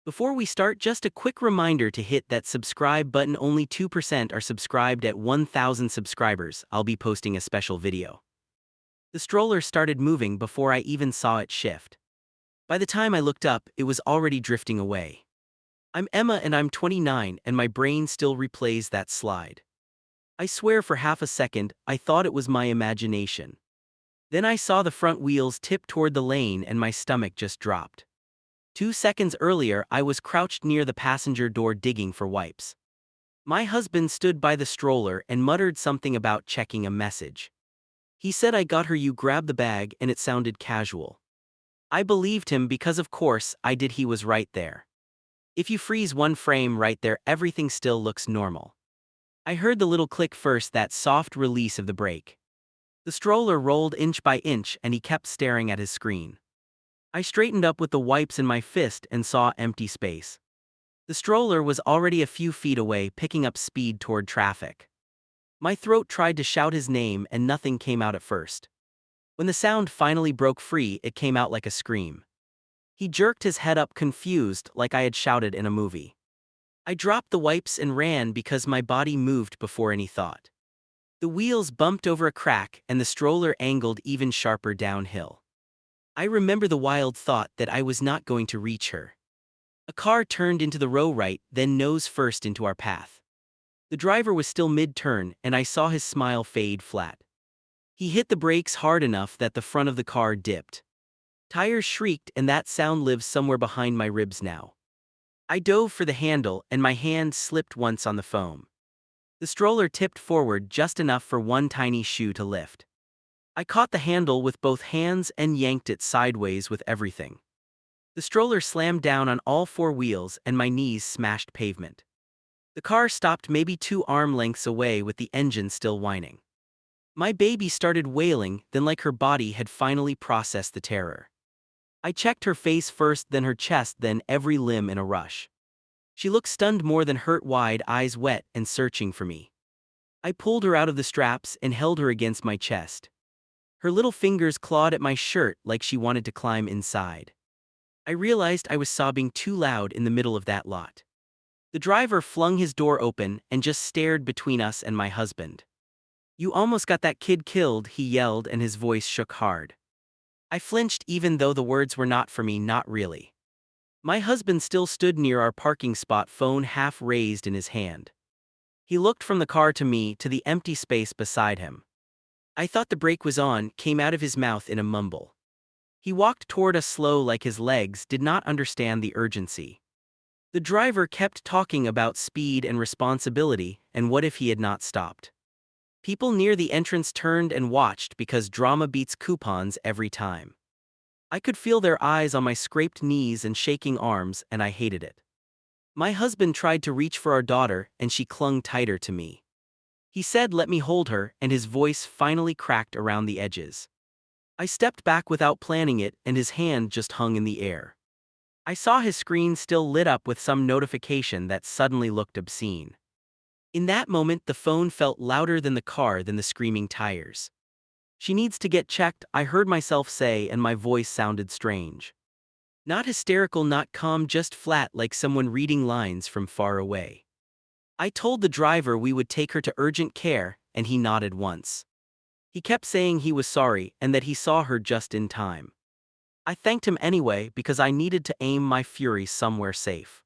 Before we start, just a quick reminder to hit that subscribe button. Only 2% are subscribed. At 1,000 subscribers, I'll be posting a special video. The stroller started moving before I even saw it shift. By the time I looked up, it was already drifting away. I'm Emma and I'm 29, and my brain still replays that slide. I swear for half a second, I thought it was my imagination. Then I saw the front wheels tip toward the lane and my stomach just dropped. 2 seconds earlier, I was crouched near the passenger door digging for wipes. My husband stood by the stroller and muttered something about checking a message. He said, "I got her, you grab the bag," and it sounded casual. I believed him because of course I did. He was right there. If you freeze one frame right there, everything still looks normal. I heard the little click first, that soft release of the brake. The stroller rolled inch by inch and he kept staring at his screen. I straightened up with the wipes in my fist and saw empty space. The stroller was already a few feet away, picking up speed toward traffic. My throat tried to shout his name and nothing came out at first. When the sound finally broke free, it came out like a scream. He jerked his head up, confused, like I had shouted in a movie. I dropped the wipes and ran because my body moved before any thought. The wheels bumped over a crack and the stroller angled even sharper downhill. I remember the wild thought that I was not going to reach her. A car turned into the row right, then nose first into our path. The driver was still mid-turn and I saw his smile fade flat. He hit the brakes hard enough that the front of the car dipped. Tires shrieked and that sound lives somewhere behind my ribs now. I dove for the handle and my hand slipped once on the foam. The stroller tipped forward just enough for one tiny shoe to lift. I caught the handle with both hands and yanked it sideways with everything. The stroller slammed down on all four wheels and my knees smashed pavement. The car stopped maybe 2 arm lengths away with the engine still whining. My baby started wailing, then like her body had finally processed the terror. I checked her face first, then her chest, then every limb in a rush. She looked stunned more than hurt, wide eyes wet and searching for me. I pulled her out of the straps and held her against my chest. Her little fingers clawed at my shirt like she wanted to climb inside. I realized I was sobbing too loud in the middle of that lot. The driver flung his door open and just stared between us and my husband. "You almost got that kid killed," he yelled, and his voice shook hard. I flinched even though the words were not for me, not really. My husband still stood near our parking spot, phone half raised in his hand. He looked from the car to me, to the empty space beside him. "I thought the brake was on," came out of his mouth in a mumble. He walked toward us slow, like his legs did not understand the urgency. The driver kept talking about speed and responsibility, and what if he had not stopped? People near the entrance turned and watched because drama beats coupons every time. I could feel their eyes on my scraped knees and shaking arms, and I hated it. My husband tried to reach for our daughter, and she clung tighter to me. He said, "Let me hold her," and his voice finally cracked around the edges. I stepped back without planning it, and his hand just hung in the air. I saw his screen still lit up with some notification that suddenly looked obscene. In that moment, the phone felt louder than the car, than the screaming tires. "She needs to get checked," I heard myself say, and my voice sounded strange. Not hysterical, not calm, just flat, like someone reading lines from far away. I told the driver we would take her to urgent care, and he nodded once. He kept saying he was sorry and that he saw her just in time. I thanked him anyway because I needed to aim my fury somewhere safe.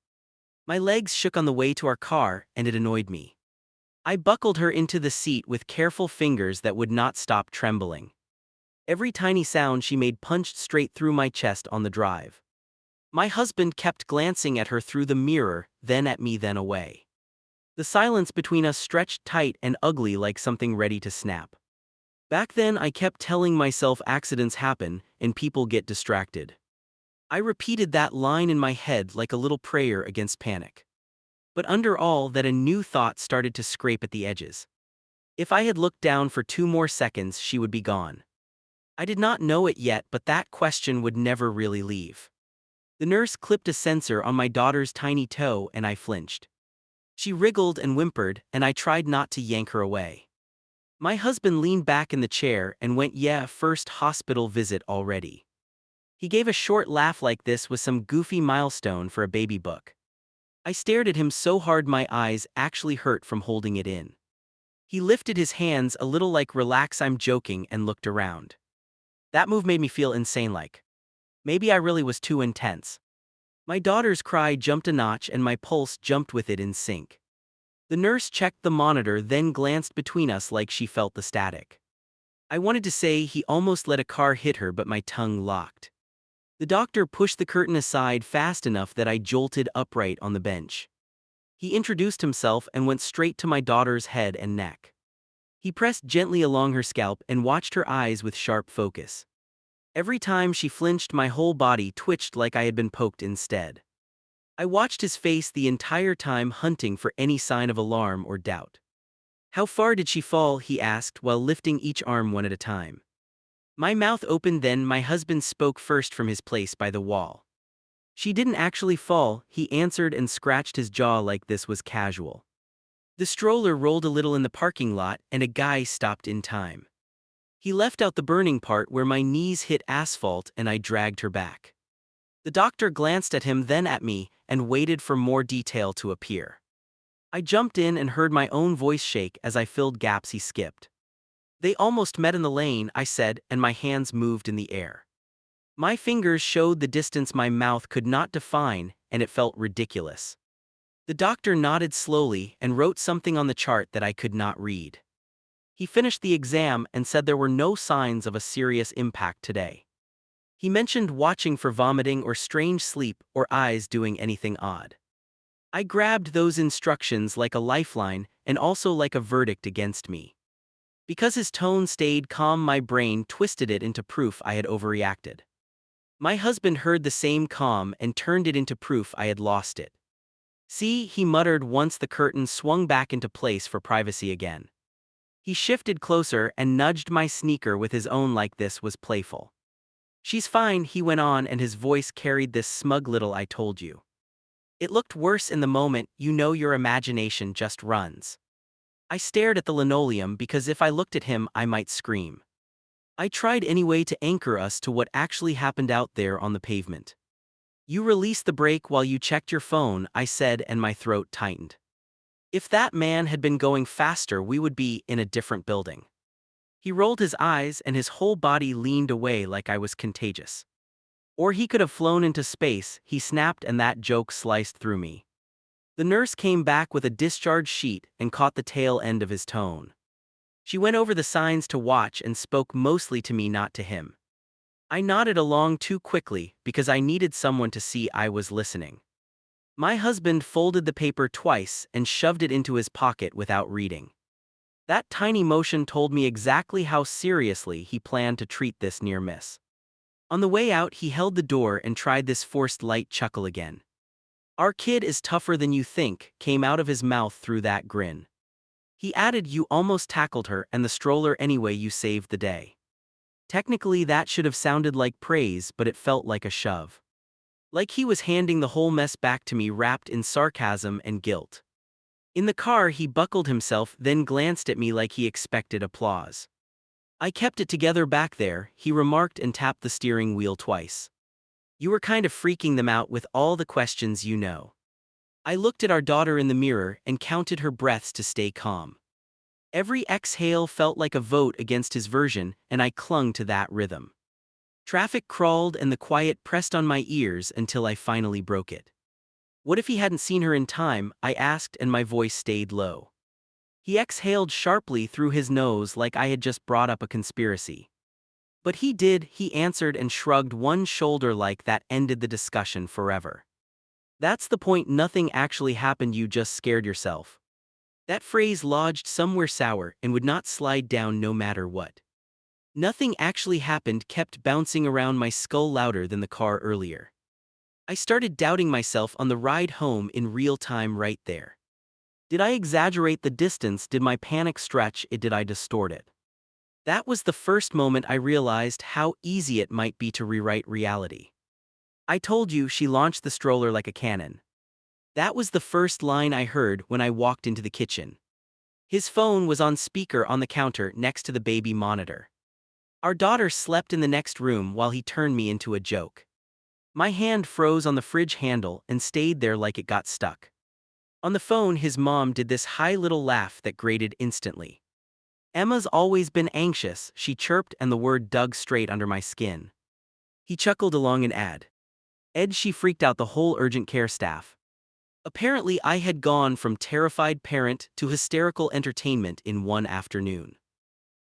My legs shook on the way to our car, and it annoyed me. I buckled her into the seat with careful fingers that would not stop trembling. Every tiny sound she made punched straight through my chest on the drive. My husband kept glancing at her through the mirror, then at me, then away. The silence between us stretched tight and ugly, like something ready to snap. Back then I kept telling myself accidents happen and people get distracted. I repeated that line in my head like a little prayer against panic. But under all that, a new thought started to scrape at the edges. If I had looked down for 2 more seconds, she would be gone. I did not know it yet, but that question would never really leave. The nurse clipped a sensor on my daughter's tiny toe and I flinched. She wriggled and whimpered, and I tried not to yank her away. My husband leaned back in the chair and went, "Yeah, first hospital visit already." He gave a short laugh like this was some goofy milestone for a baby book. I stared at him so hard my eyes actually hurt from holding it in. He lifted his hands a little like relax I'm joking and looked around. That move made me feel insane like. Maybe I really was too intense. My daughter's cry jumped a notch and my pulse jumped with it in sync. The nurse checked the monitor then glanced between us like she felt the static. I wanted to say he almost let a car hit her but my tongue locked. The doctor pushed the curtain aside fast enough that I jolted upright on the bench. He introduced himself and went straight to my daughter's head and neck. He pressed gently along her scalp and watched her eyes with sharp focus. Every time she flinched, my whole body twitched like I had been poked instead. I watched his face the entire time, hunting for any sign of alarm or doubt. "How far did she fall?" he asked while lifting each arm one at a time. My mouth opened then my husband spoke first from his place by the wall. "She didn't actually fall," he answered and scratched his jaw like this was casual. The stroller rolled a little in the parking lot and a guy stopped in time. He left out the burning part where my knees hit asphalt and I dragged her back. The doctor glanced at him then at me and waited for more detail to appear. I jumped in and heard my own voice shake as I filled gaps he skipped. "They almost met in the lane," I said, and my hands moved in the air. My fingers showed the distance my mouth could not define, and it felt ridiculous. The doctor nodded slowly and wrote something on the chart that I could not read. He finished the exam and said there were no signs of a serious impact today. He mentioned watching for vomiting or strange sleep or eyes doing anything odd. I grabbed those instructions like a lifeline and also like a verdict against me. Because his tone stayed calm, my brain twisted it into proof I had overreacted. My husband heard the same calm and turned it into proof I had lost it. "See," he muttered once the curtain swung back into place for privacy again. He shifted closer and nudged my sneaker with his own like this was playful. "She's fine," he went on, and his voice carried this smug little "I told you." It looked worse in the moment, you know, your imagination just runs. I stared at the linoleum because if I looked at him I might scream. I tried anyway to anchor us to what actually happened out there on the pavement. "You released the brake while you checked your phone," I said, and my throat tightened. If that man had been going faster we would be in a different building. He rolled his eyes and his whole body leaned away like I was contagious. "Or he could have flown into space," he snapped, and that joke sliced through me. The nurse came back with a discharge sheet and caught the tail end of his tone. She went over the signs to watch and spoke mostly to me, not to him. I nodded along too quickly because I needed someone to see I was listening. My husband folded the paper twice and shoved it into his pocket without reading. That tiny motion told me exactly how seriously he planned to treat this near miss. On the way out he held the door and tried this forced light chuckle again. "Our kid is tougher than you think," came out of his mouth through that grin. He added, "You almost tackled her and the stroller anyway, you saved the day." Technically that should have sounded like praise, but it felt like a shove. Like he was handing the whole mess back to me wrapped in sarcasm and guilt. In the car he buckled himself then glanced at me like he expected applause. "I kept it together back there," he remarked and tapped the steering wheel twice. "You were kind of freaking them out with all the questions, you know." I looked at our daughter in the mirror and counted her breaths to stay calm. Every exhale felt like a vote against his version, and I clung to that rhythm. Traffic crawled and the quiet pressed on my ears until I finally broke it. "What if he hadn't seen her in time?" I asked, and my voice stayed low. He exhaled sharply through his nose like I had just brought up a conspiracy. "But he did," he answered and shrugged one shoulder like that ended the discussion forever. "That's the point, nothing actually happened, you just scared yourself." That phrase lodged somewhere sour and would not slide down no matter what. "Nothing actually happened" kept bouncing around my skull louder than the car earlier. I started doubting myself on the ride home in real time right there. Did I exaggerate the distance? Did my panic stretch it? Did I distort it? That was the first moment I realized how easy it might be to rewrite reality. "I told you," she launched the stroller like a cannon. That was the first line I heard when I walked into the kitchen. His phone was on speaker on the counter next to the baby monitor. Our daughter slept in the next room while he turned me into a joke. My hand froze on the fridge handle and stayed there like it got stuck. On the phone, his mom did this high little laugh that grated instantly. Emma's always been anxious, she chirped, and the word dug straight under my skin. He chuckled along and added, Ed, she freaked out the whole urgent care staff. Apparently, I had gone from terrified parent to hysterical entertainment in one afternoon.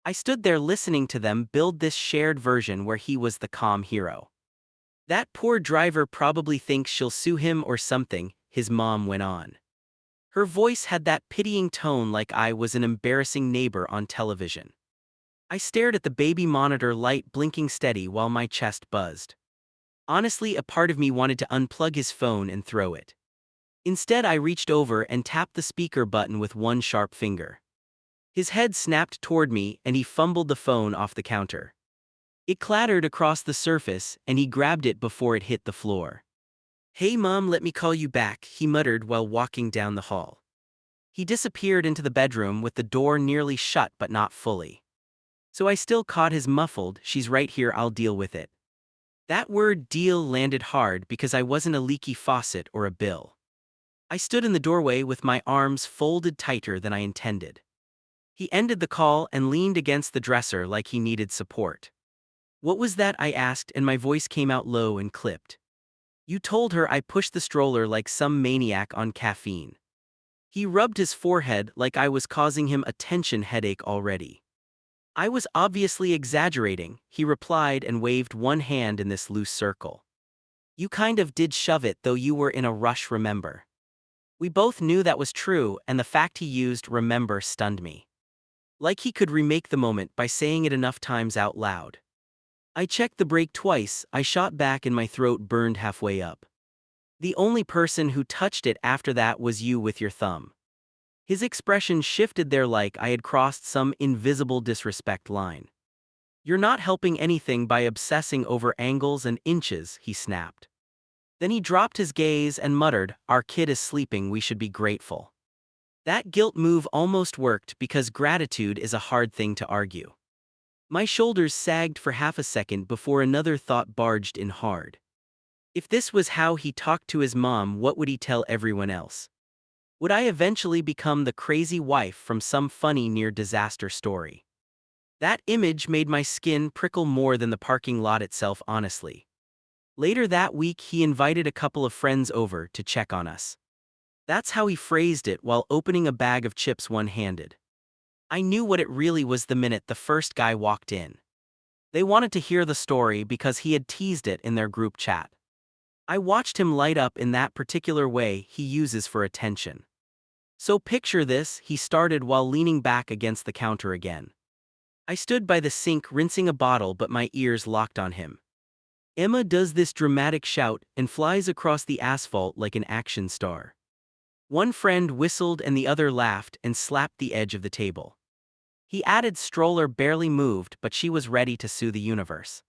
I stood there listening to them build this shared version where he was the calm hero. That poor driver probably thinks she'll sue him or something, his mom went on. Her voice had that pitying tone like I was an embarrassing neighbor on television. I stared at the baby monitor light blinking steady while my chest buzzed. Honestly, a part of me wanted to unplug his phone and throw it. Instead, I reached over and tapped the speaker button with one sharp finger. His head snapped toward me and he fumbled the phone off the counter. It clattered across the surface and he grabbed it before it hit the floor. Hey Mom, let me call you back, he muttered while walking down the hall. He disappeared into the bedroom with the door nearly shut but not fully. So I still caught his muffled, she's right here, I'll deal with it. That word deal landed hard because I wasn't a leaky faucet or a bill. I stood in the doorway with my arms folded tighter than I intended. He ended the call and leaned against the dresser like he needed support. What was that, I asked, and my voice came out low and clipped. You told her I pushed the stroller like some maniac on caffeine. He rubbed his forehead like I was causing him a tension headache already. I was obviously exaggerating, he replied and waved one hand in this loose circle. You kind of did shove it, though you were in a rush, remember? We both knew that was true, and the fact he used remember stunned me. Like he could remake the moment by saying it enough times out loud. I checked the brake twice, I shot back and my throat burned halfway up. The only person who touched it after that was you with your thumb. His expression shifted there like I had crossed some invisible disrespect line. You're not helping anything by obsessing over angles and inches, he snapped. Then he dropped his gaze and muttered, our kid is sleeping, we should be grateful. That guilt move almost worked because gratitude is a hard thing to argue. My shoulders sagged for half a second before another thought barged in hard. If this was how he talked to his mom, what would he tell everyone else? Would I eventually become the crazy wife from some funny near-disaster story? That image made my skin prickle more than the parking lot itself, honestly. Later that week, he invited a couple of friends over to check on us. That's how he phrased it while opening a bag of chips one-handed. I knew what it really was the minute the first guy walked in. They wanted to hear the story because he had teased it in their group chat. I watched him light up in that particular way he uses for attention. So picture this, he started while leaning back against the counter again. I stood by the sink rinsing a bottle, but my ears locked on him. Emma does this dramatic shout and flies across the asphalt like an action star. One friend whistled and the other laughed and slapped the edge of the table. He added stroller barely moved, but she was ready to sue the universe.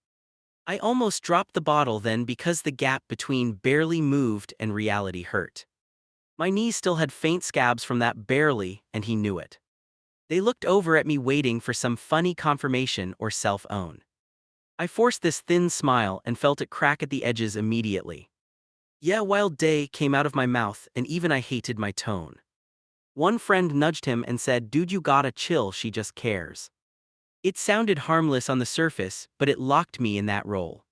I almost dropped the bottle then because the gap between barely moved and reality hurt. My knees still had faint scabs from that barely, and he knew it. They looked over at me waiting for some funny confirmation or self-own. I forced this thin smile and felt it crack at the edges immediately. Yeah, wild day came out of my mouth, and even I hated my tone. One friend nudged him and said, dude, you gotta chill, she just cares. It sounded harmless on the surface, but it locked me in that role.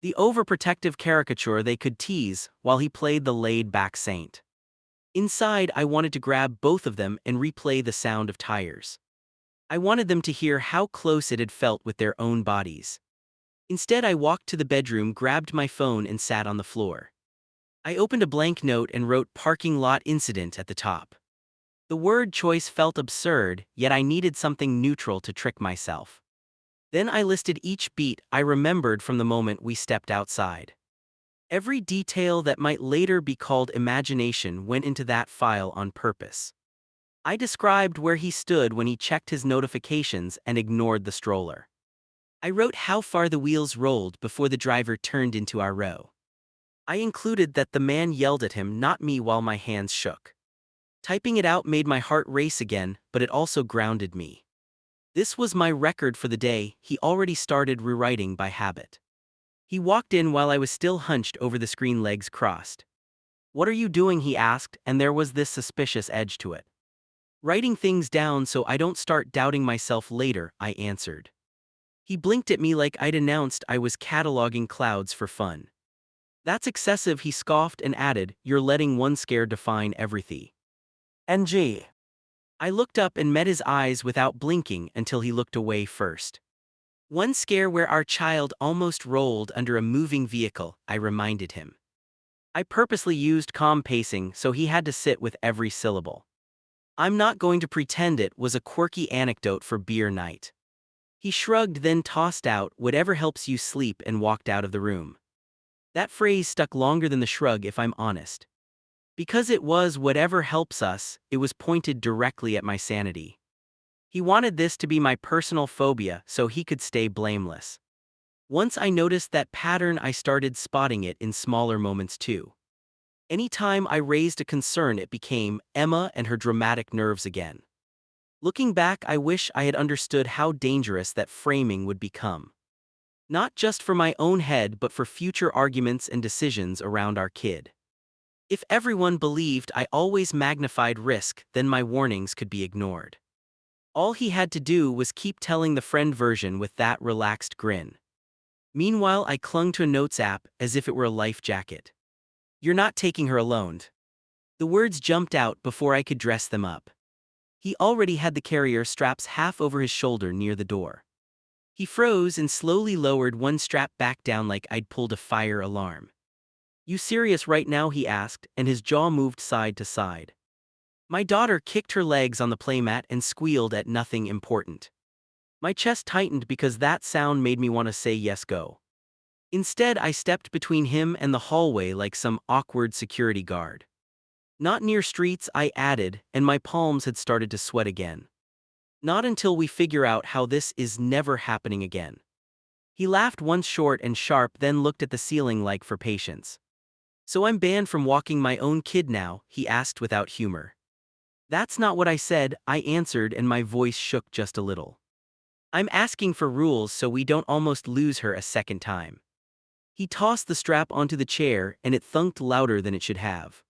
The overprotective caricature they could tease while he played the laid-back saint. Inside, I wanted to grab both of them and replay the sound of tires. I wanted them to hear how close it had felt with their own bodies. Instead, I walked to the bedroom, grabbed my phone, and sat on the floor. I opened a blank note and wrote parking lot incident at the top. The word choice felt absurd, yet I needed something neutral to trick myself. Then I listed each beat I remembered from the moment we stepped outside. Every detail that might later be called imagination went into that file on purpose. I described where he stood when he checked his notifications and ignored the stroller. I wrote how far the wheels rolled before the driver turned into our row. I included that the man yelled at him, not me, while my hands shook. Typing it out made my heart race again, but it also grounded me. This was my record for the day. He already started rewriting by habit. He walked in while I was still hunched over the screen, legs crossed. "What are you doing?" he asked, and there was this suspicious edge to it. "Writing things down so I don't start doubting myself later," I answered. He blinked at me like I'd announced I was cataloging clouds for fun. "That's excessive," he scoffed and added, "You're letting one scare define everything." NG. I looked up and met his eyes without blinking until he looked away first. "One scare where our child almost rolled under a moving vehicle," I reminded him. I purposely used calm pacing so he had to sit with every syllable. "I'm not going to pretend it was a quirky anecdote for beer night." He shrugged, then tossed out, "Whatever helps you sleep," and walked out of the room. That phrase stuck longer than the shrug, if I'm honest. Because it was "whatever helps us," it was pointed directly at my sanity. He wanted this to be my personal phobia so he could stay blameless. Once I noticed that pattern, I started spotting it in smaller moments too. Anytime I raised a concern, it became Emma and her dramatic nerves again. Looking back, I wish I had understood how dangerous that framing would become. Not just for my own head, but for future arguments and decisions around our kid. If everyone believed I always magnified risk, then my warnings could be ignored. All he had to do was keep telling the friend version with that relaxed grin. Meanwhile, I clung to a notes app as if it were a life jacket. "You're not taking her alone." The words jumped out before I could dress them up. He already had the carrier straps half over his shoulder near the door. He froze and slowly lowered one strap back down like I'd pulled a fire alarm. "You serious right now?" he asked, and his jaw moved side to side. My daughter kicked her legs on the playmat and squealed at nothing important. My chest tightened because that sound made me want to say yes, go. Instead, I stepped between him and the hallway like some awkward security guard. "Not near streets," I added, and my palms had started to sweat again. "Not until we figure out how this is never happening again." He laughed once, short and sharp, then looked at the ceiling like for patience. "So I'm banned from walking my own kid now?" he asked without humor. "That's not what I said," I answered, and my voice shook just a little. "I'm asking for rules so we don't almost lose her a second time." He tossed the strap onto the chair, and it thunked louder than it should have.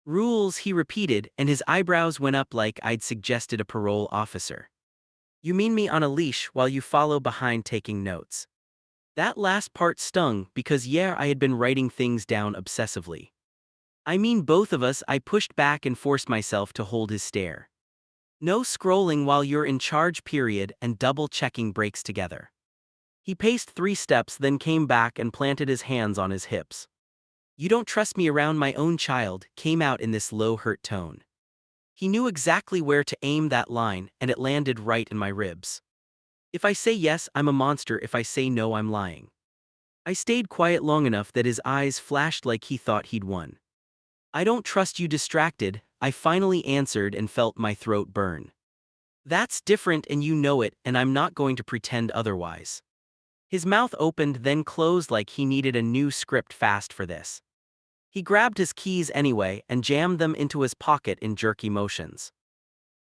"Rules," he repeated, and his eyebrows went up like I'd suggested a parole officer. "You mean me on a leash while you follow behind taking notes?" That last part stung because, yeah, I had been writing things down obsessively. "I mean both of us," I pushed back and forced myself to hold his stare. "No scrolling while you're in charge, period, and double-checking breaks together." He paced 3 steps, then came back and planted his hands on his hips. "You don't trust me around my own child," came out in this low, hurt tone. He knew exactly where to aim that line, and it landed right in my ribs. "If I say yes, I'm a monster. If I say no, I'm lying." I stayed quiet long enough that his eyes flashed like he thought he'd won. "I don't trust you distracted," I finally answered and felt my throat burn. "That's different and you know it, and I'm not going to pretend otherwise." His mouth opened, then closed like he needed a new script fast for this. He grabbed his keys anyway and jammed them into his pocket in jerky motions.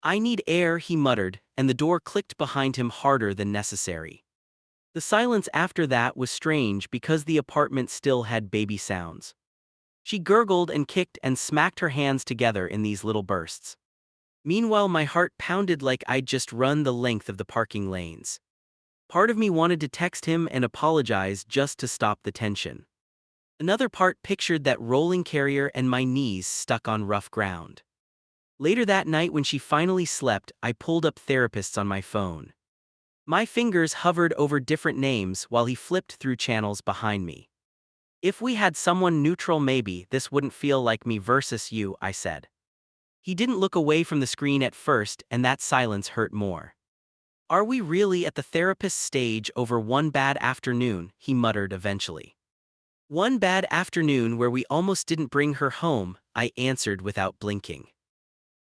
"I need air," he muttered, and the door clicked behind him harder than necessary. The silence after that was strange because the apartment still had baby sounds. She gurgled and kicked and smacked her hands together in these little bursts. Meanwhile, my heart pounded like I'd just run the length of the parking lanes. Part of me wanted to text him and apologize just to stop the tension. Another part pictured that rolling carrier and my knees stuck on rough ground. Later that night, when she finally slept, I pulled up therapists on my phone. My fingers hovered over different names while he flipped through channels behind me. "If we had someone neutral, maybe this wouldn't feel like me versus you," I said. He didn't look away from the screen at first, and that silence hurt more. "Are we really at the therapist stage over one bad afternoon?" he muttered eventually. "One bad afternoon where we almost didn't bring her home," I answered without blinking.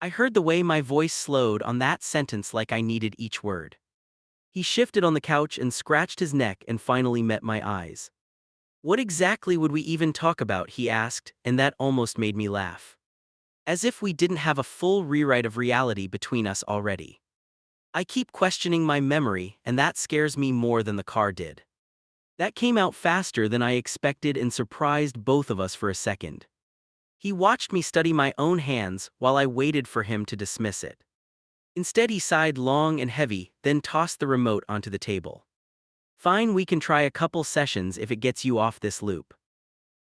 I heard the way my voice slowed on that sentence like I needed each word. He shifted on the couch and scratched his neck and finally met my eyes. "What exactly would we even talk about?" he asked, and that almost made me laugh. As if we didn't have a full rewrite of reality between us already. I keep questioning my memory, and that scares me more than the car did. That came out faster than I expected and surprised both of us for a second. He watched me study my own hands while I waited for him to dismiss it. Instead, he sighed long and heavy, then tossed the remote onto the table. Fine, we can try a couple sessions if it gets you off this loop.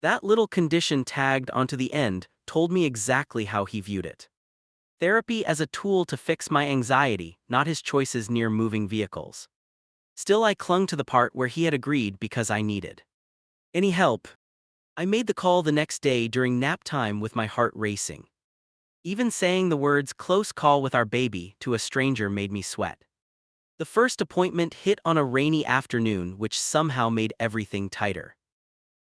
That little condition tagged onto the end told me exactly how he viewed it. Therapy as a tool to fix my anxiety, not his choices near moving vehicles. Still, I clung to the part where he had agreed because I needed any help. I made the call the next day during nap time with my heart racing. Even saying the words "close call with our baby" to a stranger made me sweat. The first appointment hit on a rainy afternoon, which somehow made everything tighter.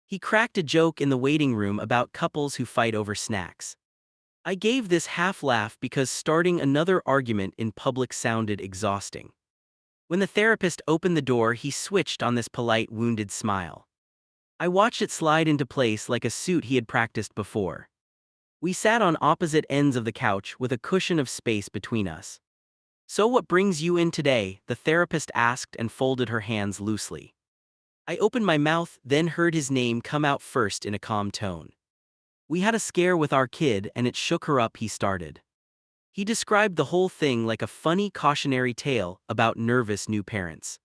He cracked a joke in the waiting room about couples who fight over snacks. I gave this half laugh because starting another argument in public sounded exhausting. When the therapist opened the door, he switched on this polite, wounded smile. I watched it slide into place like a suit he had practiced before. We sat on opposite ends of the couch with a cushion of space between us. "So what brings you in today?" the therapist asked and folded her hands loosely. I opened my mouth, then heard his name come out first in a calm tone. "We had a scare with our kid and it shook her up," he started. He described the whole thing like a funny cautionary tale about nervous new parents.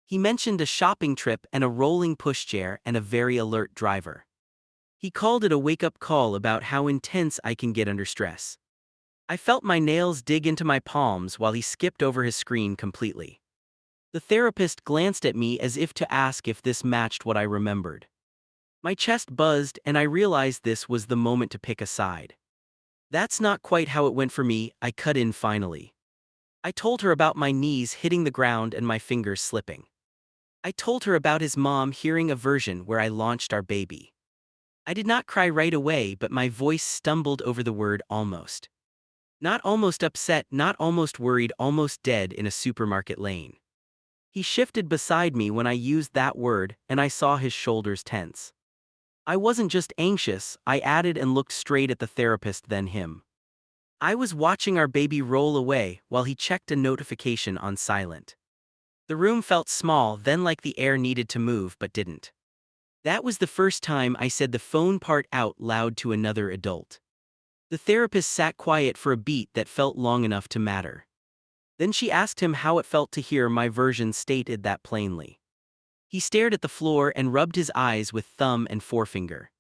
He mentioned a shopping trip and a rolling pushchair and a very alert driver. He called it a wake-up call about how intense I can get under stress. I felt my nails dig into my palms while he skipped over his screen completely. The therapist glanced at me as if to ask if this matched what I remembered. My chest buzzed and I realized this was the moment to pick a side. "That's not quite how it went for me," I cut in finally. I told her about my knees hitting the ground and my fingers slipping. I told her about his mom hearing a version where I launched our baby. I did not cry right away, but my voice stumbled over the word almost. Not almost upset, not almost worried, almost dead in a supermarket lane. He shifted beside me when I used that word, and I saw his shoulders tense. I wasn't just anxious, I added and looked straight at the therapist, then him. I was watching our baby roll away while he checked a notification on silent. The room felt small, then like the air needed to move but didn't. That was the first time I said the phone part out loud to another adult. The therapist sat quiet for a beat that felt long enough to matter. Then she asked him how it felt to hear my version stated that plainly. He stared at the floor and rubbed his eyes with thumb and forefinger.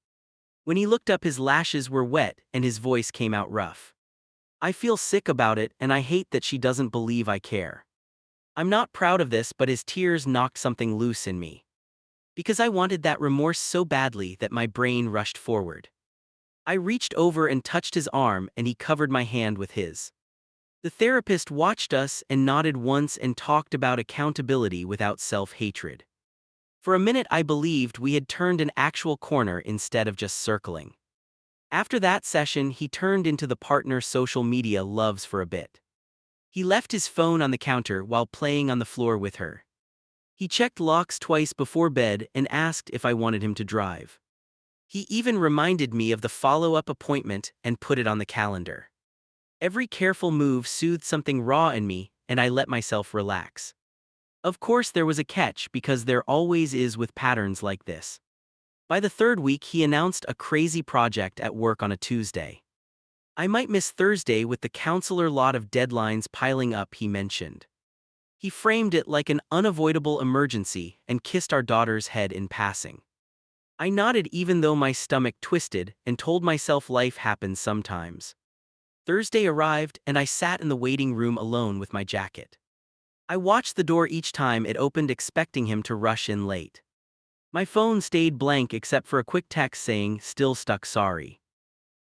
When he looked up, his lashes were wet and his voice came out rough. "I feel sick about it, and I hate that she doesn't believe I care. I'm not proud of this," but his tears knocked something loose in me. Because I wanted that remorse so badly that my brain rushed forward. I reached over and touched his arm, and he covered my hand with his. The therapist watched us and nodded once and talked about accountability without self-hatred. For a minute I believed we had turned an actual corner instead of just circling. After that session, he turned into the partner social media loves for a bit. He left his phone on the counter while playing on the floor with her. He checked locks twice before bed and asked if I wanted him to drive. He even reminded me of the follow-up appointment and put it on the calendar. Every careful move soothed something raw in me, and I let myself relax. Of course, there was a catch, because there always is with patterns like this. By the third week, he announced a crazy project at work on a Tuesday. I might miss Thursday with the counselor, lot of deadlines piling up, he mentioned. He framed it like an unavoidable emergency and kissed our daughter's head in passing. I nodded even though my stomach twisted and told myself life happens sometimes. Thursday arrived and I sat in the waiting room alone with my jacket. I watched the door each time it opened, expecting him to rush in late. My phone stayed blank except for a quick text saying, "Still stuck, sorry."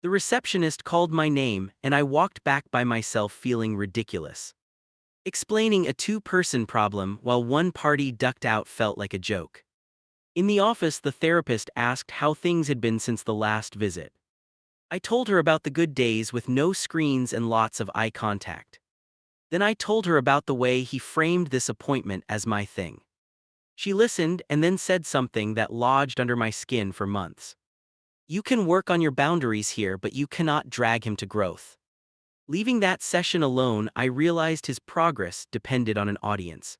The receptionist called my name and I walked back by myself feeling ridiculous. Explaining a two-person problem while one party ducked out felt like a joke. In the office, the therapist asked how things had been since the last visit. I told her about the good days with no screens and lots of eye contact. Then I told her about the way he framed this appointment as my thing. She listened and then said something that lodged under my skin for months. "You can work on your boundaries here, but you cannot drag him to growth." Leaving that session alone, I realized his progress depended on an audience.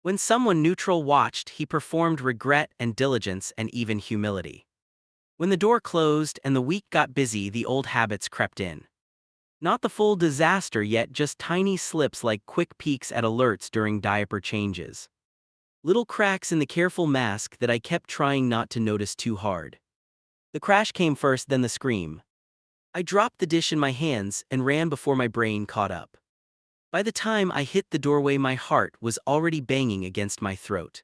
When someone neutral watched, he performed regret and diligence and even humility. When the door closed and the week got busy, the old habits crept in. Not the full disaster yet, just tiny slips like quick peeks at alerts during diaper changes. Little cracks in the careful mask that I kept trying not to notice too hard. The crash came first, then the scream. I dropped the dish in my hands and ran before my brain caught up. By the time I hit the doorway, my heart was already banging against my throat.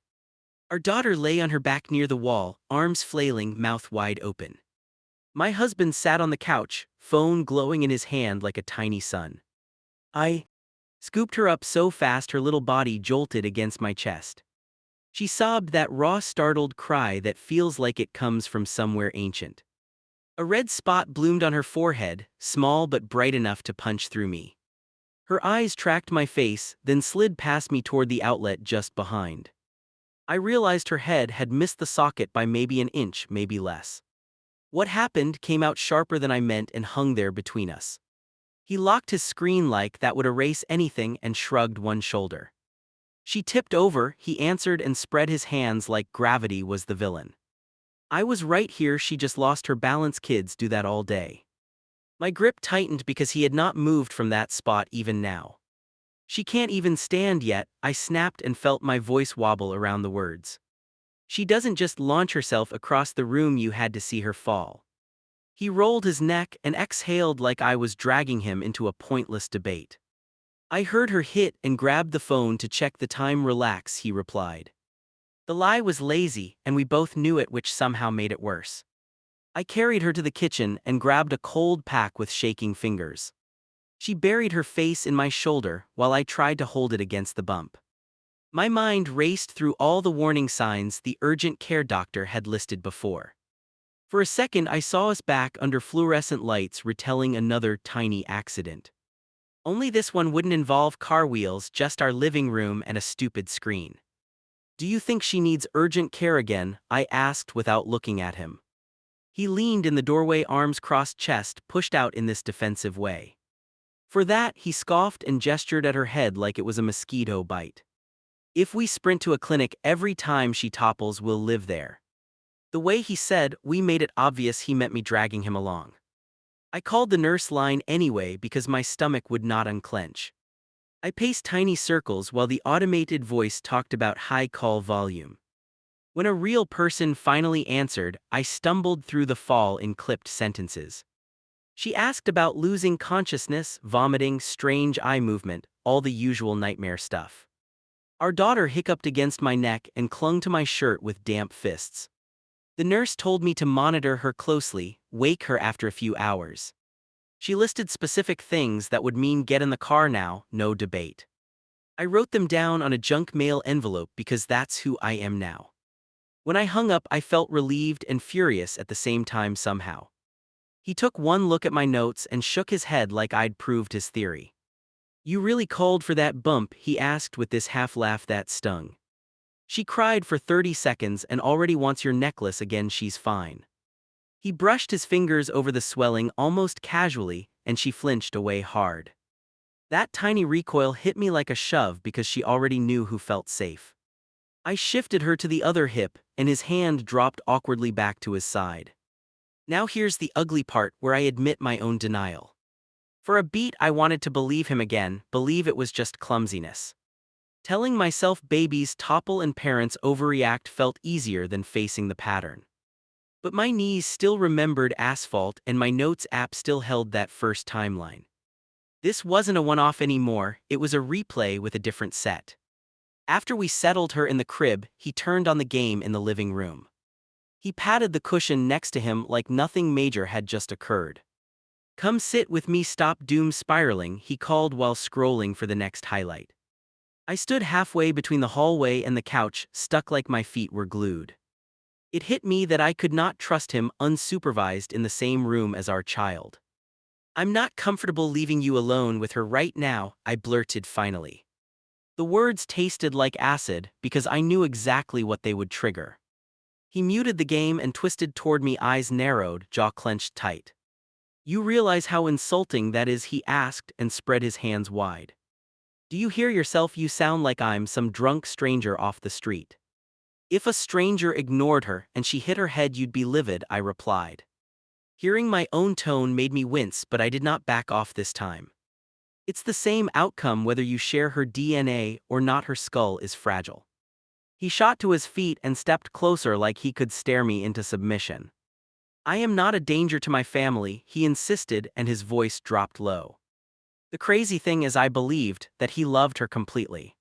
Our daughter lay on her back near the wall, arms flailing, mouth wide open. My husband sat on the couch, phone glowing in his hand like a tiny sun. I scooped her up so fast her little body jolted against my chest. She sobbed that raw, startled cry that feels like it comes from somewhere ancient. A red spot bloomed on her forehead, small but bright enough to punch through me. Her eyes tracked my face, then slid past me toward the outlet just behind. I realized her head had missed the socket by maybe an inch, maybe less. What happened came out sharper than I meant and hung there between us. He locked his screen like that would erase anything and shrugged one shoulder. She tipped over, he answered, and spread his hands like gravity was the villain. I was right here, she just lost her balance, kids do that all day. My grip tightened because he had not moved from that spot even now. She can't even stand yet, I snapped and felt my voice wobble around the words. She doesn't just launch herself across the room, you had to see her fall. He rolled his neck and exhaled like I was dragging him into a pointless debate. I heard her hit and grabbed the phone to check the time. Relax, he replied. The lie was lazy, and we both knew it, which somehow made it worse. I carried her to the kitchen and grabbed a cold pack with shaking fingers. She buried her face in my shoulder while I tried to hold it against the bump. My mind raced through all the warning signs the urgent care doctor had listed before. For a second, I saw us back under fluorescent lights retelling another tiny accident. Only this one wouldn't involve car wheels, just our living room and a stupid screen. Do you think she needs urgent care again? I asked without looking at him. He leaned in the doorway, arms crossed, chest pushed out in this defensive way. For that, he scoffed and gestured at her head like it was a mosquito bite. If we sprint to a clinic every time she topples, we'll live there. The way he said we made it obvious he meant me dragging him along. I called the nurse line anyway because my stomach would not unclench. I paced tiny circles while the automated voice talked about high call volume. When a real person finally answered, I stumbled through the fall in clipped sentences. She asked about losing consciousness, vomiting, strange eye movement, all the usual nightmare stuff. Our daughter hiccuped against my neck and clung to my shirt with damp fists. The nurse told me to monitor her closely, wake her after a few hours. She listed specific things that would mean get in the car now, no debate. I wrote them down on a junk mail envelope because that's who I am now. When I hung up, I felt relieved and furious at the same time somehow. He took one look at my notes and shook his head like I'd proved his theory. You really called for that bump? He asked with this half laugh that stung. She cried for 30 seconds and already wants your necklace again. She's fine. He brushed his fingers over the swelling almost casually, and she flinched away hard. That tiny recoil hit me like a shove because she already knew who felt safe. I shifted her to the other hip, and his hand dropped awkwardly back to his side. Now here's the ugly part where I admit my own denial. For a beat I wanted to believe him again, believe it was just clumsiness. Telling myself babies topple and parents overreact felt easier than facing the pattern. But my knees still remembered asphalt and my notes app still held that first timeline. This wasn't a one-off anymore, it was a replay with a different set. After we settled her in the crib, he turned on the game in the living room. He patted the cushion next to him like nothing major had just occurred. Come sit with me, stop doom spiraling, he called while scrolling for the next highlight. I stood halfway between the hallway and the couch, stuck like my feet were glued. It hit me that I could not trust him unsupervised in the same room as our child. I'm not comfortable leaving you alone with her right now, I blurted finally. The words tasted like acid because I knew exactly what they would trigger. He muted the game and twisted toward me, eyes narrowed, jaw clenched tight. You realize how insulting that is, he asked and spread his hands wide. Do you hear yourself? You sound like I'm some drunk stranger off the street. If a stranger ignored her and she hit her head, you'd be livid, I replied. Hearing my own tone made me wince, but I did not back off this time. It's the same outcome whether you share her DNA or not. Her skull is fragile. He shot to his feet and stepped closer like he could stare me into submission. I am not a danger to my family, he insisted, and his voice dropped low. The crazy thing is, I believed that he loved her completely.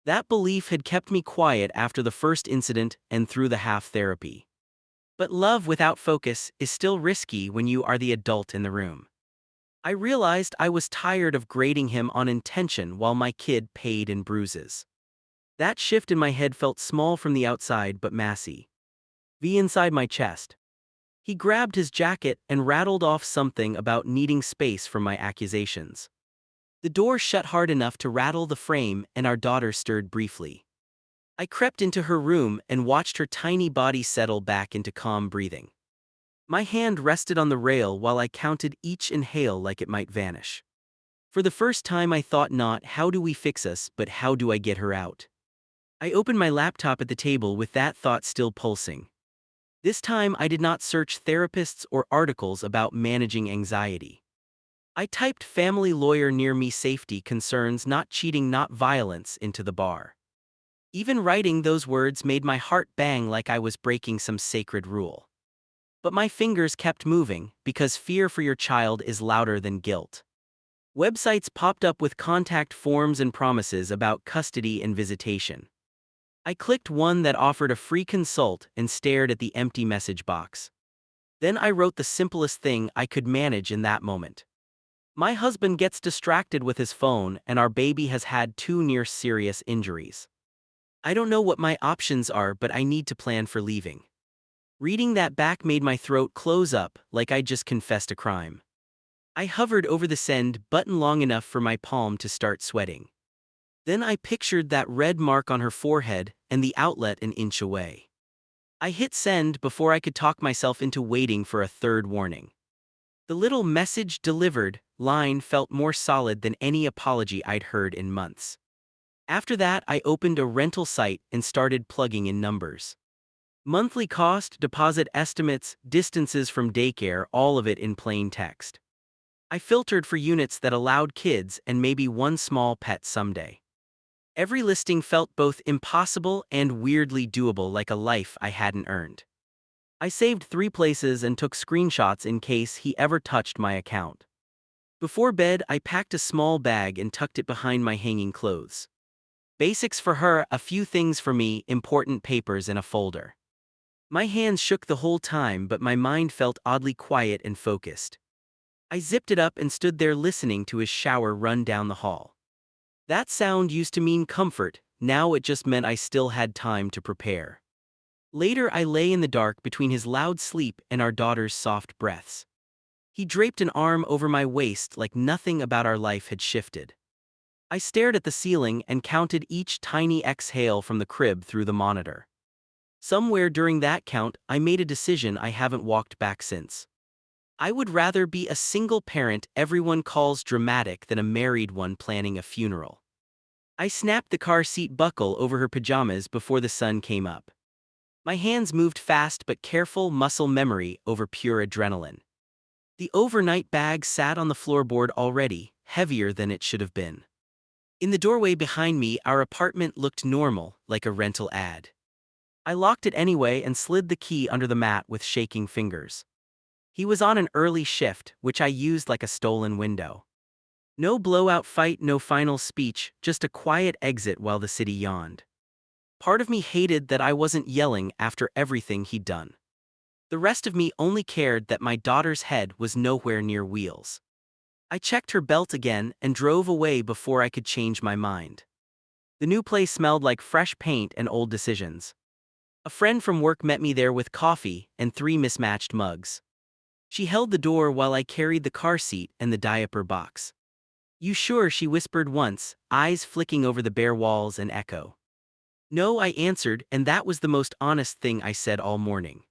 That belief had kept me quiet after the first incident and through the half therapy. But love without focus is still risky when you are the adult in the room. I realized I was tired of grading him on intention while my kid paid in bruises. That shift in my head felt small from the outside but massy. V inside my chest. He grabbed his jacket and rattled off something about needing space from my accusations. The door shut hard enough to rattle the frame, and our daughter stirred briefly. I crept into her room and watched her tiny body settle back into calm breathing. My hand rested on the rail while I counted each inhale like it might vanish. For the first time I thought not how do we fix us, but how do I get her out? I opened my laptop at the table with that thought still pulsing. This time I did not search therapists or articles about managing anxiety. I typed family lawyer near me, safety concerns, not cheating, not violence, into the bar. Even writing those words made my heart bang like I was breaking some sacred rule. But my fingers kept moving because fear for your child is louder than guilt. Websites popped up with contact forms and promises about custody and visitation. I clicked one that offered a free consult and stared at the empty message box. Then I wrote the simplest thing I could manage in that moment. My husband gets distracted with his phone and our baby has had 2 near serious injuries. I don't know what my options are, but I need to plan for leaving. Reading that back made my throat close up like I'd just confessed a crime. I hovered over the send button long enough for my palm to start sweating. Then I pictured that red mark on her forehead and the outlet an inch away. I hit send before I could talk myself into waiting for a third warning. The little message delivered line felt more solid than any apology I'd heard in months. After that, I opened a rental site and started plugging in numbers. Monthly cost, deposit estimates, distances from daycare, all of it in plain text. I filtered for units that allowed kids and maybe one small pet someday. Every listing felt both impossible and weirdly doable, like a life I hadn't earned. I saved 3 places and took screenshots in case he ever touched my account. Before bed, I packed a small bag and tucked it behind my hanging clothes. Basics for her, a few things for me, important papers in a folder. My hands shook the whole time, but my mind felt oddly quiet and focused. I zipped it up and stood there listening to his shower run down the hall. That sound used to mean comfort, now it just meant I still had time to prepare. Later I lay in the dark between his loud sleep and our daughter's soft breaths. He draped an arm over my waist like nothing about our life had shifted. I stared at the ceiling and counted each tiny exhale from the crib through the monitor. Somewhere during that count, I made a decision I haven't walked back since. I would rather be a single parent everyone calls dramatic than a married one planning a funeral. I snapped the car seat buckle over her pajamas before the sun came up. My hands moved fast but careful, muscle memory over pure adrenaline. The overnight bag sat on the floorboard already, heavier than it should have been. In the doorway behind me, our apartment looked normal, like a rental ad. I locked it anyway and slid the key under the mat with shaking fingers. He was on an early shift, which I used like a stolen window. No blowout fight, no final speech, just a quiet exit while the city yawned. Part of me hated that I wasn't yelling after everything he'd done. The rest of me only cared that my daughter's head was nowhere near wheels. I checked her belt again and drove away before I could change my mind. The new place smelled like fresh paint and old decisions. A friend from work met me there with coffee and 3 mismatched mugs. She held the door while I carried the car seat and the diaper box. "You sure?" she whispered once, eyes flicking over the bare walls and echo. "No," I answered, and that was the most honest thing I said all morning.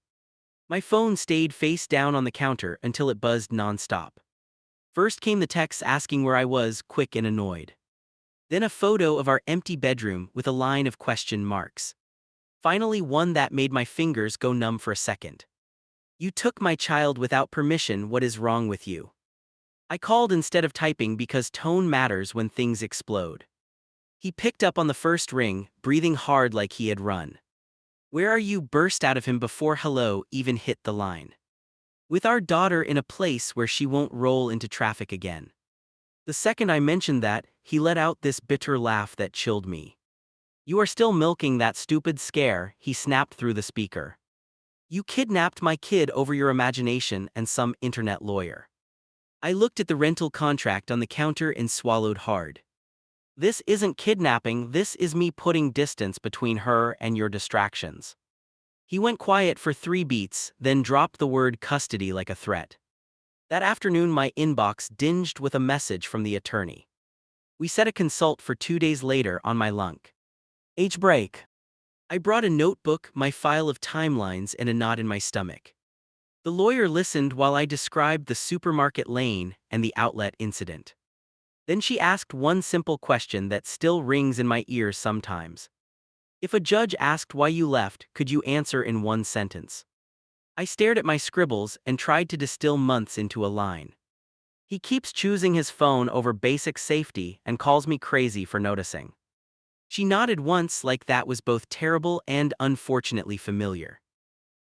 My phone stayed face down on the counter until it buzzed nonstop. First came the texts asking where I was, quick and annoyed. Then a photo of our empty bedroom with a line of question marks. Finally, one that made my fingers go numb for a second. You took my child without permission. What is wrong with you? I called instead of typing because tone matters when things explode. He picked up on the first ring, breathing hard like he had run. Where are you? Burst out of him before hello even hit the line. With our daughter in a place where she won't roll into traffic again. The second I mentioned that, he let out this bitter laugh that chilled me. You are still milking that stupid scare, he snapped through the speaker. You kidnapped my kid over your imagination and some internet lawyer. I looked at the rental contract on the counter and swallowed hard. This isn't kidnapping, this is me putting distance between her and your distractions. He went quiet for 3 beats, then dropped the word custody like a threat. That afternoon my inbox dinged with a message from the attorney. We set a consult for 2 days later on my lunch break. I brought a notebook, my file of timelines, and a knot in my stomach. The lawyer listened while I described the supermarket lane and the outlet incident. Then she asked one simple question that still rings in my ears sometimes. If a judge asked why you left, could you answer in 1 sentence? I stared at my scribbles and tried to distill months into a line. He keeps choosing his phone over basic safety and calls me crazy for noticing. She nodded once like that was both terrible and unfortunately familiar.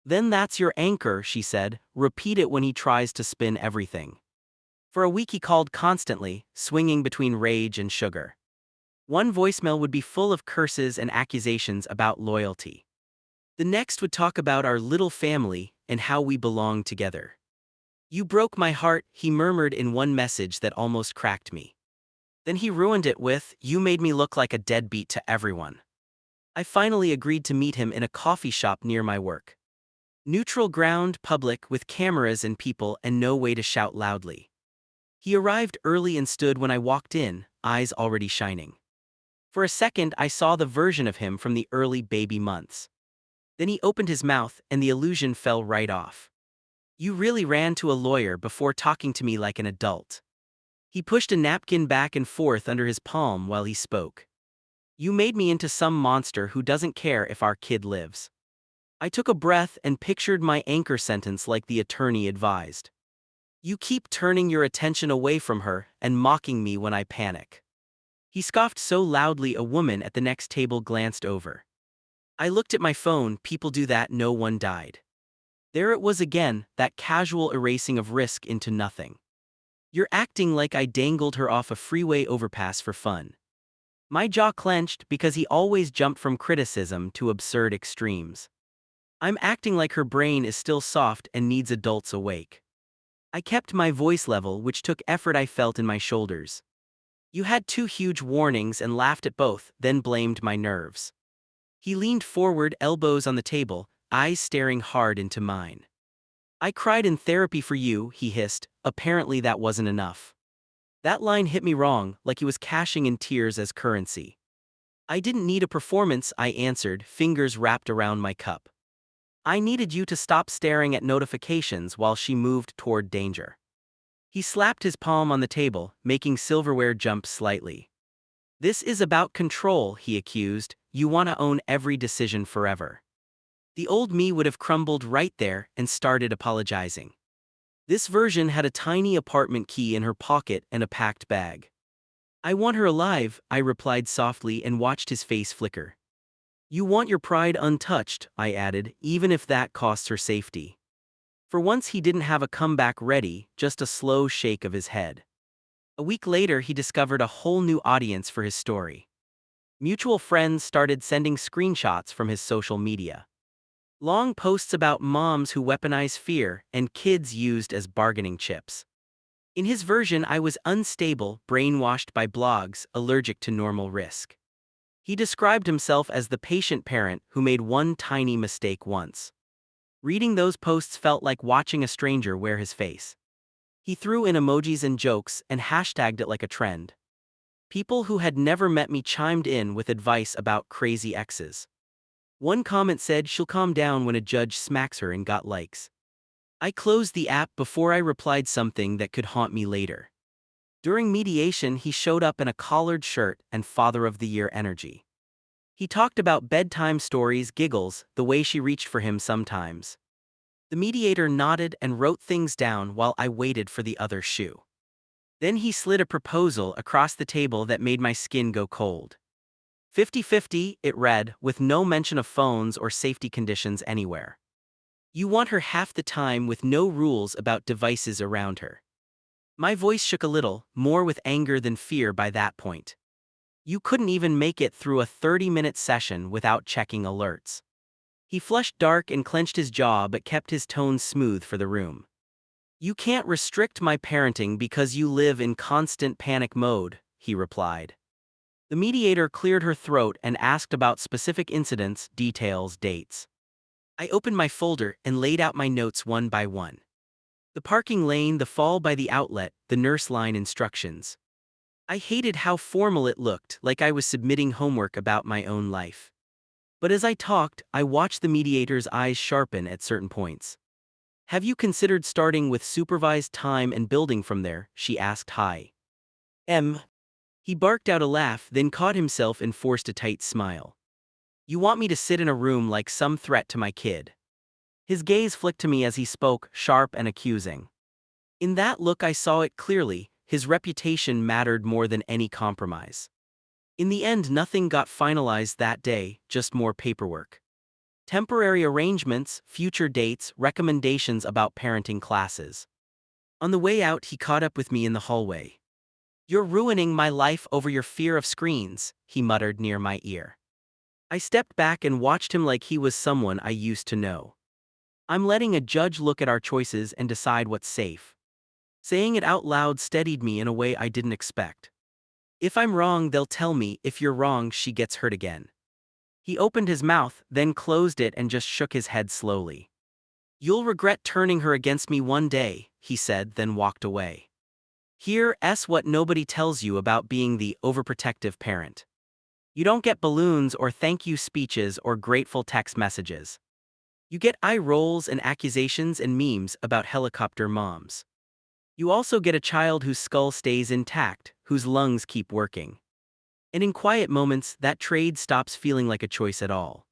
Then that's your anchor, she said, repeat it when he tries to spin everything. For a week he called constantly, swinging between rage and sugar. One voicemail would be full of curses and accusations about loyalty. The next would talk about our little family and how we belong together. You broke my heart, he murmured in one message that almost cracked me. Then he ruined it with, you made me look like a deadbeat to everyone. I finally agreed to meet him in a coffee shop near my work. Neutral ground, public, with cameras and people and no way to shout loudly. He arrived early and stood when I walked in, eyes already shining. For a second I saw the version of him from the early baby months. Then he opened his mouth and the illusion fell right off. You really ran to a lawyer before talking to me like an adult. He pushed a napkin back and forth under his palm while he spoke. You made me into some monster who doesn't care if our kid lives. I took a breath and pictured my anchor sentence like the attorney advised. You keep turning your attention away from her and mocking me when I panic. He scoffed so loudly a woman at the next table glanced over. I looked at my phone, people do that, no one died. There it was again, that casual erasing of risk into nothing. You're acting like I dangled her off a freeway overpass for fun. My jaw clenched because he always jumped from criticism to absurd extremes. I'm acting like her brain is still soft and needs adults awake. I kept my voice level, which took effort. I felt in my shoulders. You had 2 huge warnings and laughed at both, then blamed my nerves. He leaned forward, elbows on the table, eyes staring hard into mine. I cried in therapy for you, he hissed. Apparently that wasn't enough. That line hit me wrong, like he was cashing in tears as currency. I didn't need a performance, I answered, fingers wrapped around my cup. I needed you to stop staring at notifications while she moved toward danger. He slapped his palm on the table, making silverware jump slightly. This is about control, he accused. You want to own every decision forever. The old me would have crumbled right there and started apologizing. This version had a tiny apartment key in her pocket and a packed bag. I want her alive, I replied softly and watched his face flicker. You want your pride untouched, I added, even if that costs her safety. For once he didn't have a comeback ready, just a slow shake of his head. A week later he discovered a whole new audience for his story. Mutual friends started sending screenshots from his social media. Long posts about moms who weaponize fear and kids used as bargaining chips. In his version I was unstable, brainwashed by blogs, allergic to normal risk. He described himself as the patient parent who made one tiny mistake once. Reading those posts felt like watching a stranger wear his face. He threw in emojis and jokes and hashtagged it like a trend. People who had never met me chimed in with advice about crazy exes. One comment said she'll calm down when a judge smacks her and got likes. I closed the app before I replied something that could haunt me later. During mediation, he showed up in a collared shirt and Father of the Year energy. He talked about bedtime stories, giggles, the way she reached for him sometimes. The mediator nodded and wrote things down while I waited for the other shoe. Then he slid a proposal across the table that made my skin go cold. 50-50, it read, with no mention of phones or safety conditions anywhere. You want her half the time with no rules about devices around her. My voice shook a little, more with anger than fear by that point. You couldn't even make it through a 30-minute session without checking alerts. He flushed dark and clenched his jaw but kept his tone smooth for the room. You can't restrict my parenting because you live in constant panic mode, he replied. The mediator cleared her throat and asked about specific incidents, details, dates. I opened my folder and laid out my notes one by one. The parking lane, the fall by the outlet, the nurse line instructions. I hated how formal it looked, like I was submitting homework about my own life. But as I talked, I watched the mediator's eyes sharpen at certain points. Have you considered starting with supervised time and building from there? She asked high. He barked out a laugh, then caught himself and forced a tight smile. You want me to sit in a room like some threat to my kid? His gaze flicked to me as he spoke, sharp and accusing. In that look I saw it clearly, his reputation mattered more than any compromise. In the end, nothing got finalized that day, just more paperwork. Temporary arrangements, future dates, recommendations about parenting classes. On the way out, he caught up with me in the hallway. You're ruining my life over your fear of screens, he muttered near my ear. I stepped back and watched him like he was someone I used to know. I'm letting a judge look at our choices and decide what's safe. Saying it out loud steadied me in a way I didn't expect. If I'm wrong, they'll tell me. If you're wrong, she gets hurt again. He opened his mouth, then closed it and just shook his head slowly. You'll regret turning her against me one day, he said, then walked away. Here's what nobody tells you about being the overprotective parent. You don't get balloons or thank you speeches or grateful text messages. You get eye rolls and accusations and memes about helicopter moms. You also get a child whose skull stays intact, whose lungs keep working. And in quiet moments, that trade stops feeling like a choice at all.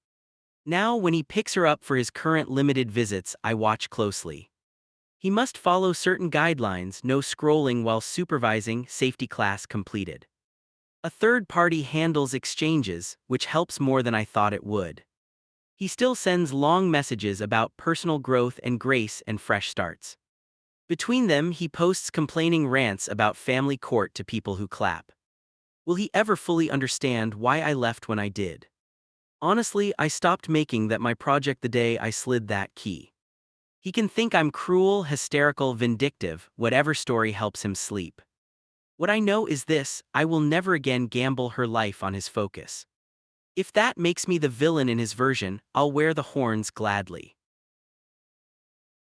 Now, when he picks her up for his current limited visits, I watch closely. He must follow certain guidelines: no scrolling while supervising, safety class completed. A third party handles exchanges, which helps more than I thought it would. He still sends long messages about personal growth and grace and fresh starts. Between them, he posts complaining rants about family court to people who clap. Will he ever fully understand why I left when I did? Honestly, I stopped making that my project the day I slid that key. He can think I'm cruel, hysterical, vindictive, whatever story helps him sleep. What I know is this: I will never again gamble her life on his focus. If that makes me the villain in his version, I'll wear the horns gladly.